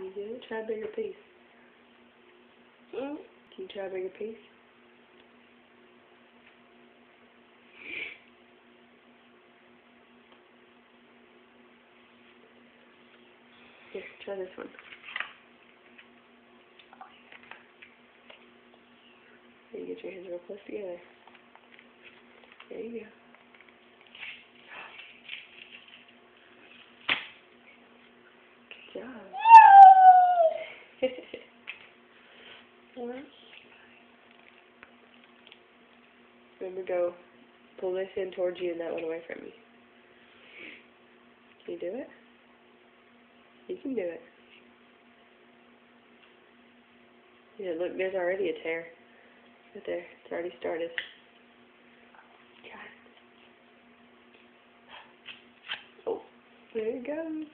you do it? Try a bigger piece. Can you try a bigger piece? Here, try this one. You get your hands real close together. There you go. Good job. Remember, go pull this in towards you and that one away from you. Can you do it? You can do it. Yeah, look, there's already a tear. Right there. It's already started. Try it. Oh, there it goes.